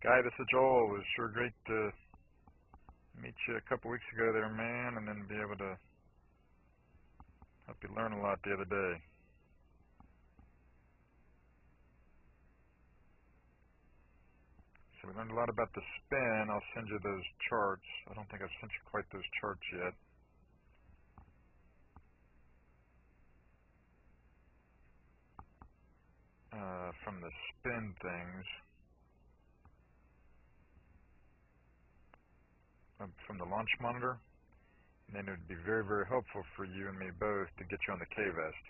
Guy, this is Joel. It was sure great to meet you a couple weeks ago there, man, and then be able to help you learn a lot the other day. So we learned a lot about the spin. I'll send you those charts. I don't think I've sent you quite those charts yet. From the spin things. From the launch monitor. And then it would be very, very helpful for you and me both to get you on the K-vest.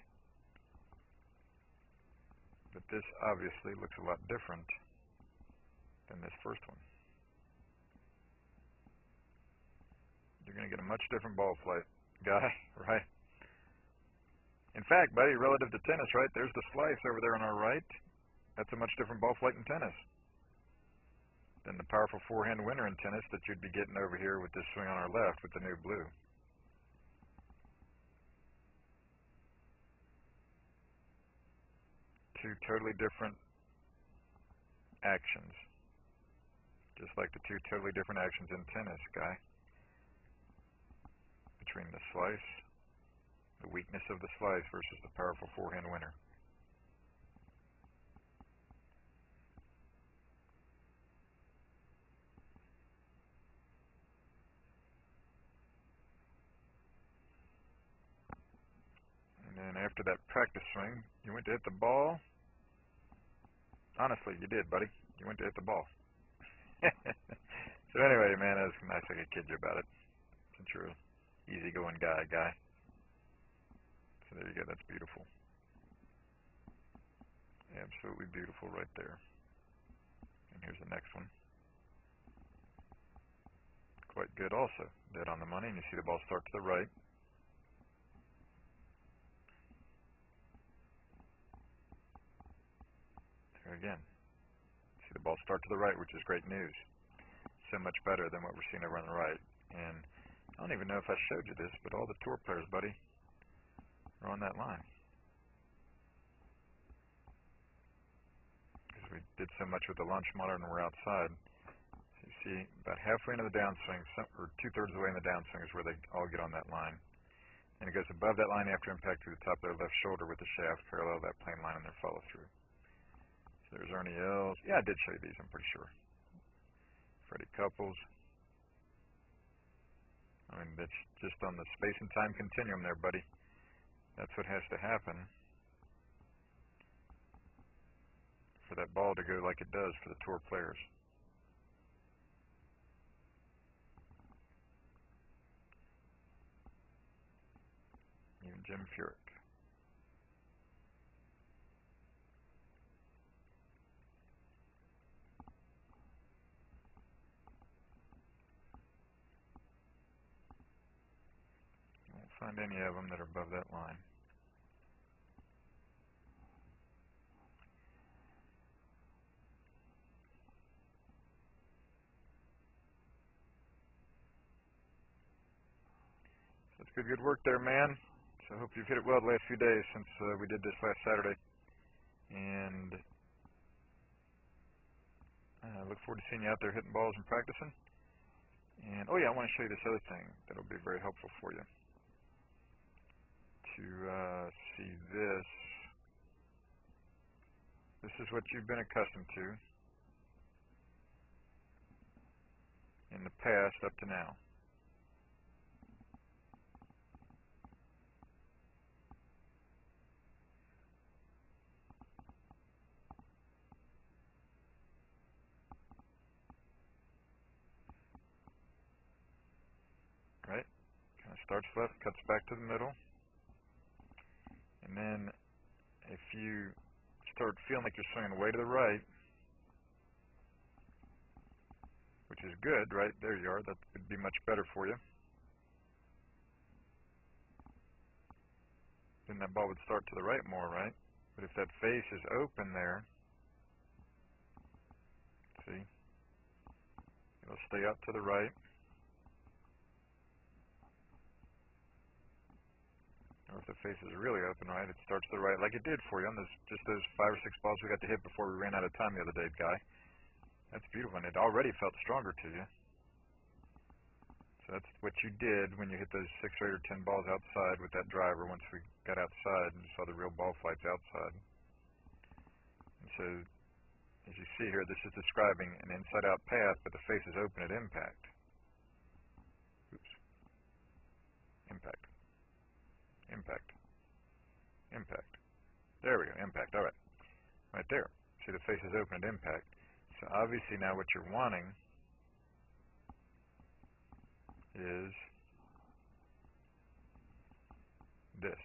But this obviously looks a lot different than this first one. You're going to get a much different ball flight, Guy, right? In fact, buddy, relative to tennis, right, there's the slice over there on our right. That's a much different ball flight in tennis than the powerful forehand winner in tennis that you'd be getting over here with this swing on our left with the new blue. Two totally different actions. Just like the two totally different actions in tennis, Guy. Between the slice, the weakness of the slice versus the powerful forehand winner. And then after that practice swing, you went to hit the ball. Honestly, you did, buddy. You went to hit the ball. So anyway, man, it was nice I could kid you about it. Since you're an easygoing guy. So there you go. That's beautiful. Absolutely beautiful right there. And here's the next one. Quite good also. Dead on the money. And you see the ball start to the right. There again. See the ball start to the right, which is great news. So much better than what we're seeing over on the right. And I don't even know if I showed you this, but all the tour players, buddy, are on that line. Because we did so much with the launch monitor and we're outside. So you see about halfway into the downswing, or two-thirds of the way in the downswing is where they all get on that line. And it goes above that line after impact through the top of their left shoulder with the shaft parallel that plane line in their follow-through. So there's Ernie Els. Yeah, I did show you these, I'm pretty sure. Freddie Couples. I mean, that's just on the space and time continuum there, buddy. That's what has to happen for that ball to go like it does for the tour players. Even Jim Furyk. Find any of them that are above that line. So it's good work there, man. So I hope you've hit it well the last few days since we did this last Saturday. And I look forward to seeing you out there hitting balls and practicing. And, oh yeah, I want to show you this other thing that'll be very helpful for you. To see this. This is what you've been accustomed to in the past up to now. Right? Kind of starts left, cuts back to the middle. And then if you start feeling like you're swinging way to the right, which is good, right? There you are. That would be much better for you. Then that ball would start to the right more, right? But if that face is open there, see, it'll stay up to the right. Or if the face is really open, right, it starts to the right like it did for you on those, just those 5 or 6 balls we got to hit before we ran out of time the other day, Guy. That's beautiful, and it already felt stronger to you. So that's what you did when you hit those 6 or 8 or 10 balls outside with that driver once we got outside and saw the real ball flights outside. And so, as you see here, this is describing an inside-out path, but the face is open at impact. Oops. Impact. Impact. Impact. There we go, impact, all right. Right there. See, the face is open at impact. So obviously now what you're wanting is this,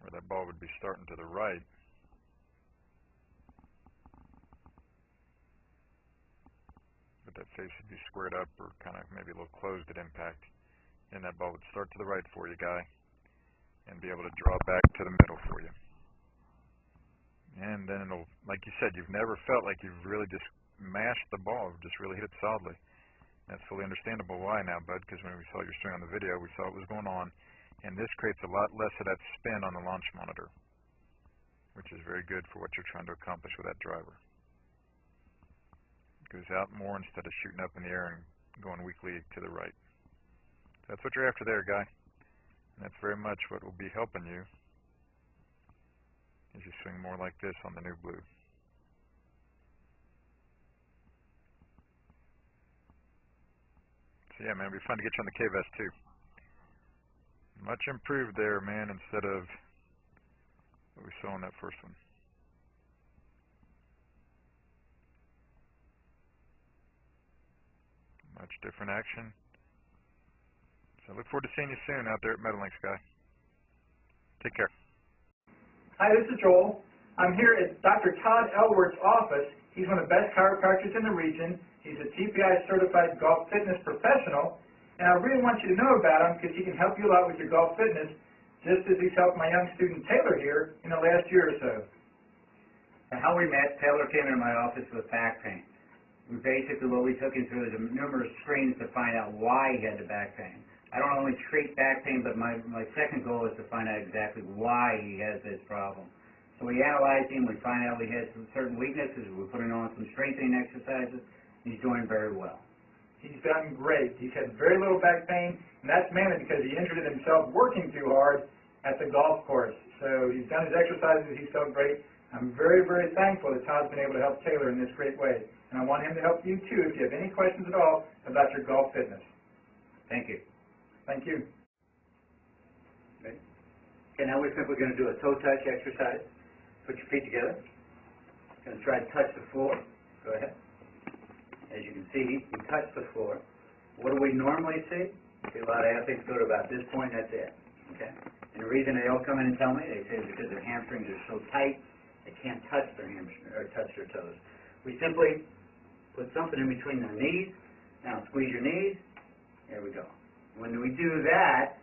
where that ball would be starting to the right. But that face would be squared up or kind of maybe a little closed at impact. And that ball would start to the right for you, Guy, and be able to draw back to the middle for you. And then it'll, like you said, you've never felt like you've really just mashed the ball, just really hit it solidly. That's fully understandable why now, bud, because when we saw your swing on the video, we saw what was going on. And this creates a lot less of that spin on the launch monitor, which is very good for what you're trying to accomplish with that driver. It goes out more instead of shooting up in the air and going weakly to the right. That's what you're after there, Guy. And that's very much what will be helping you as you swing more like this on the new blue. So yeah, man, it'll be fun to get you on the K-Vest too. Much improved there, man, instead of what we saw in that first one. Much different action. So I look forward to seeing you soon out there at Meadowlinks, Guy. Take care. Hi, this is Joel. I'm here at Dr. Todd Elworth's office. He's one of the best chiropractors in the region. He's a TPI certified golf fitness professional, and I really want you to know about him because he can help you a lot with your golf fitness, just as he's helped my young student Taylor here in the last year or so. And how we met, Taylor came into my office with back pain. What we took him through is numerous screens to find out why he had the back pain. I don't only treat back pain, but my second goal is to find out exactly why he has this problem. So we analyzed him, we find out he has some certain weaknesses, we're putting on some strengthening exercises, and he's doing very well. He's done great. He's had very little back pain, and that's mainly because he injured himself working too hard at the golf course. So he's done his exercises, he's felt great. I'm very, very thankful that Todd's been able to help Taylor in this great way. And I want him to help you too if you have any questions at all about your golf fitness. Thank you. Thank you. Okay, now we're simply going to do a toe touch exercise. Put your feet together. Going to try to touch the floor. Go ahead. As you can see, we touch the floor. What do we normally see? See a lot of athletes go to about this point, that's it. Okay? And the reason they all come in and tell me, they say because their hamstrings are so tight, they can't touch their hamstrings or touch their toes. We simply put something in between their knees. Now squeeze your knees. There we go. When we do that,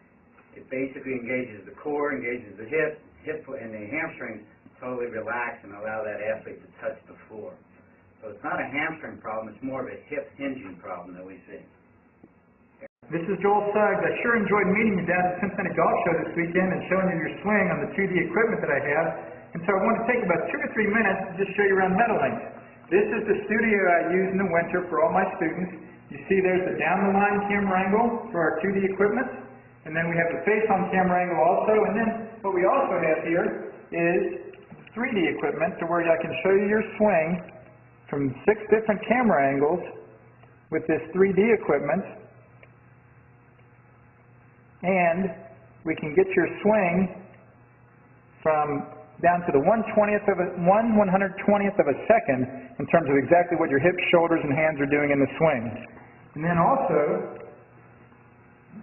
it basically engages the core, engages the hip and the hamstrings, totally relax and allow that athlete to touch the floor. So it's not a hamstring problem, it's more of a hip hinging problem that we see. This is Joel Suggs. I sure enjoyed meeting you down at the Cincinnati Golf Show this weekend and showing you your swing on the 2D equipment that I have. And so I want to take about 2 to 3 minutes to just show you around Meadowlinks. This is the studio I use in the winter for all my students. You see there's the down-the-line camera angle for our 2D equipment. And then we have the face-on camera angle also. And then what we also have here is 3D equipment to where I can show you your swing from 6 different camera angles with this 3D equipment. And we can get your swing from down to the 1/120th of a second in terms of exactly what your hips, shoulders, and hands are doing in the swing. And then also,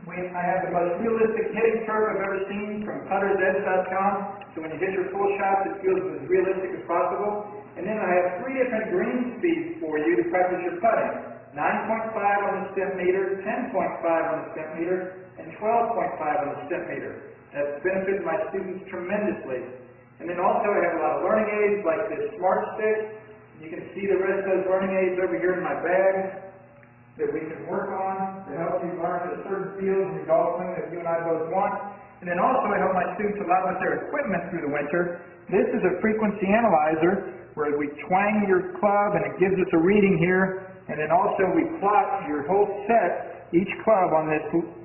I have the most realistic hitting curve I've ever seen from puttersedge.com. So when you hit your full shots, it feels as realistic as possible. And then I have 3 different green speeds for you to practice your putting. 9.5 on the stem meter, 10.5 on the stem meter, and 12.5 on the stem meter. That's benefited my students tremendously. And then also I have a lot of learning aids like this Smart Stick. You can see the rest of those learning aids over here in my bag that we can work on to help you learn at a certain field in your golf swing that you and I both want. And then also I help my students a lot with their equipment through the winter. This is a frequency analyzer where we twang your club and it gives us a reading here. And then also we plot your whole set, each club on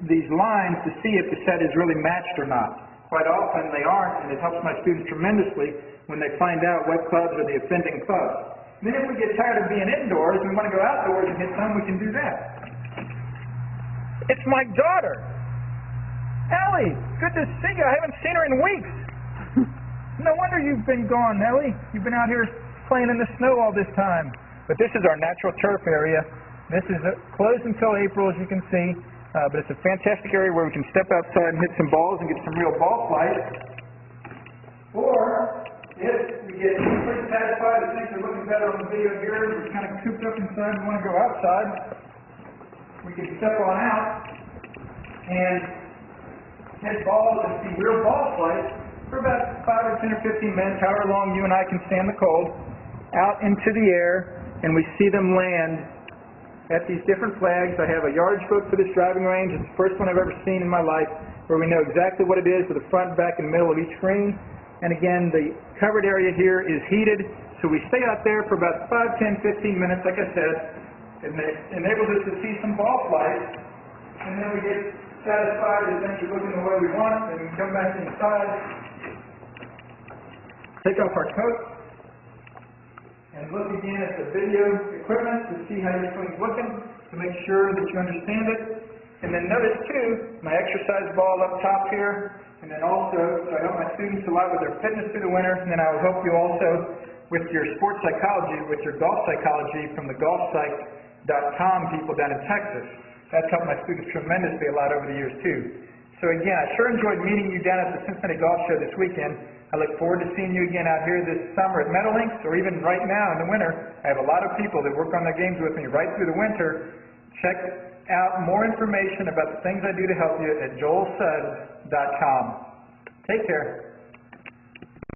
these lines to see if the set is really matched or not. Quite often they aren't, and it helps my students tremendously when they find out what clubs are the offending clubs. And then if we get tired of being indoors and we want to go outdoors and hit some, we can do that. It's my daughter. Ellie, good to see you. I haven't seen her in weeks. No wonder you've been gone, Ellie. You've been out here playing in the snow all this time. But this is our natural turf area. This is closed until April, as you can see. But it's a fantastic area where we can step outside and hit some balls and get some real ball flight. Or, if we get pretty satisfied and things are looking better on the video here, we're kind of cooped up inside and want to go outside, we can step on out and hit balls and see real ball flight for about 5 or 10 or 15 minutes, however long you and I can stand the cold, out into the air, and we see them land at these different flags. I have a yardage book for this driving range. It's the first one I've ever seen in my life where we know exactly what it is with the front, back, and middle of each screen. And again, the covered area here is heated, so we stay out there for about 5, 10, 15 minutes, like I said, and it enables us to see some ball flight. And then we get satisfied that things are looking the way we want, and we come back inside, take off our coat, and look again at the video equipment to see how your swing's looking, to make sure that you understand it. And then notice too, my exercise ball up top here, and then also, so I help my students a lot with their fitness through the winter, and then I will help you also with your sports psychology, with your golf psychology from the golfpsych.com people down in Texas. That's helped my students tremendously a lot over the years too. So again, I sure enjoyed meeting you down at the Cincinnati Golf Show this weekend. I look forward to seeing you again out here this summer at Meadowlinks, or even right now in the winter. I have a lot of people that work on their games with me right through the winter. Check out more information about the things I do to help you at joelsuggs.com. Take care.